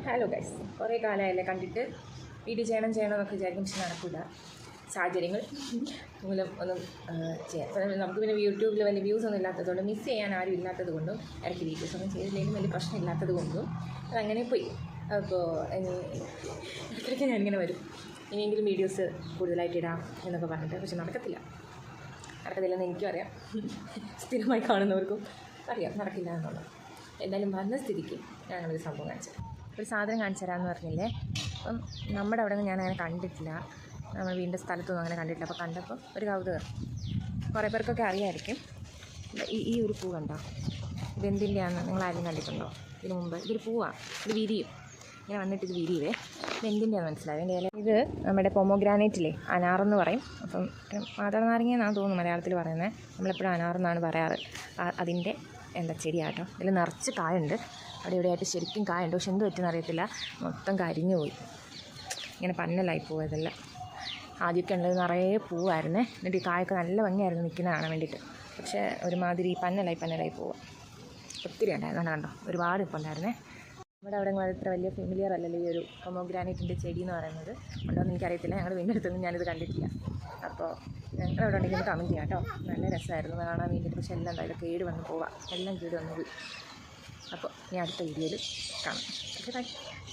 Hello guys, കുറേ കാലമായല്ലേ കണ്ടിട്ട് video ചെയ്യണമെന്നൊക്കെ വിചാരിക്കും, പക്ഷെ നടക്കില്ല. സാഹചര്യങ്ങൾ മൂലം ഒന്നും ചെയ്യാം. നമുക്ക് പിന്നെ യൂട്യൂബിൽ വലിയ വ്യൂസ് ഒന്നും ഇല്ലാത്തതുകൊണ്ടും മിസ് ചെയ്യാൻ ആരും ഇല്ലാത്തത് കൊണ്ടും ഇടയ്ക്ക് വീഡിയോസ് ഒന്നും ചെയ്തില്ലെങ്കിലും വലിയ പ്രശ്നമില്ലാത്തത് കൊണ്ടും അതങ്ങനെ പോയി. അപ്പോൾ ഇടയ്ക്കിടയ്ക്ക് ഞാനിങ്ങനെ വരും, ഇനിയെങ്കിലും വീഡിയോസ് കൂടുതലായിട്ട് ഇടാം എന്നൊക്കെ പറഞ്ഞിട്ട്. പക്ഷെ നടക്കത്തില്ലെന്ന് എനിക്കും അറിയാം, സ്ഥിരമായി കാണുന്നവർക്കും അറിയാം നടക്കില്ല എന്നുള്ളത്. എന്തായാലും വന്ന സ്ഥിതിക്ക് ഞാനൊരു സംഭവം കാണിച്ചത്, ഒരു സാധനം കാണിച്ചു തരാമെന്ന് പറഞ്ഞില്ലേ. അപ്പം നമ്മുടെ അവിടെ നിന്ന് ഞാനങ്ങനെ കണ്ടിട്ടില്ല, നമ്മൾ വീടിൻ്റെ സ്ഥലത്തൊന്നും അങ്ങനെ കണ്ടിട്ടില്ല. അപ്പോൾ കണ്ടപ്പോൾ ഒരു കൗതുകം. കുറേ പേർക്കൊക്കെ അറിയാമായിരിക്കും. ഈ ഒരു പൂ കണ്ടോ? ഇതെന്തിൻ്റെയാണെന്ന് നിങ്ങളാരും കണ്ടിട്ടുണ്ടോ? ഇതിന് മുമ്പ് ഇതൊരു പൂവാണ്, ഇത് വിരിയും, ഇങ്ങനെ വന്നിട്ട് ഇത് വിരിയുവേ. ഇത് എന്തിൻ്റെയാണെന്ന് മനസ്സിലാവും. എൻ്റെ ഇല ഇത് നമ്മുടെ പൊമോഗ്രാനൈറ്റില്ലേ, അനാറെന്ന് പറയും. അപ്പം മാതള നാരങ്ങയെന്നാണ് തോന്നുന്നു മലയാളത്തിൽ പറയുന്നത്, നമ്മളെപ്പോഴും അനാറെന്നാണ് പറയാറ്. അതിൻ്റെ ചെടിയാട്ടോ. ഇതിൽ നിറച്ച് കായുണ്ട്, അവിടെ ഇവിടെയായിട്ട് ശരിക്കും കായുണ്ട്. പക്ഷെ എന്ത് പറ്റുമെന്ന് അറിയത്തില്ല, മൊത്തം കരിഞ്ഞു പോയി, ഇങ്ങനെ പന്നലായി പോയതെല്ലാം. ആദ്യമൊക്കെ ഉള്ളത് നിറയെ പൂവായിരുന്നേ, എന്നിട്ട് ഈ കായൊക്കെ നല്ല ഭംഗിയായിരുന്നു നിൽക്കുന്ന കാണാൻ വേണ്ടിയിട്ട്. പക്ഷേ ഒരുമാതിരി പന്നലായി പോവുക. ഒത്തിരി ഉണ്ടായിരുന്നു, കണ്ടോ, ഒരുപാട് ഇപ്പോൾ ഉണ്ടായിരുന്നേ. നമ്മുടെ അവിടെ അത്ര വലിയ ഫെമിലിയർ അല്ലല്ലോ ഈ ഒരു പൊമോഗ്രാനൈറ്റിൻ്റെ ചെടി എന്ന് പറയുന്നത്. ഉണ്ടോയെന്ന് എനിക്കറിയത്തില്ല, ഞങ്ങളുടെ വീടിൻ്റെ അടുത്തൊന്നും ഞാനിത് കണ്ടിട്ടില്ല. അപ്പോൾ ഞങ്ങൾ അവിടെ ഉണ്ടെങ്കിൽ കമൻറ്റ് ചെയ്യാം കേട്ടോ. നല്ല രസമായിരുന്നു കാണാൻ വേണ്ടിയിട്ട്. പക്ഷെ എല്ലാം എന്തായാലും കേട് വന്ന് പോവാം, എല്ലാം കേട് വന്നു പോയി. അപ്പോൾ ഇനി അടുത്ത വീഡിയോയിൽ കാണാം. Okay, by.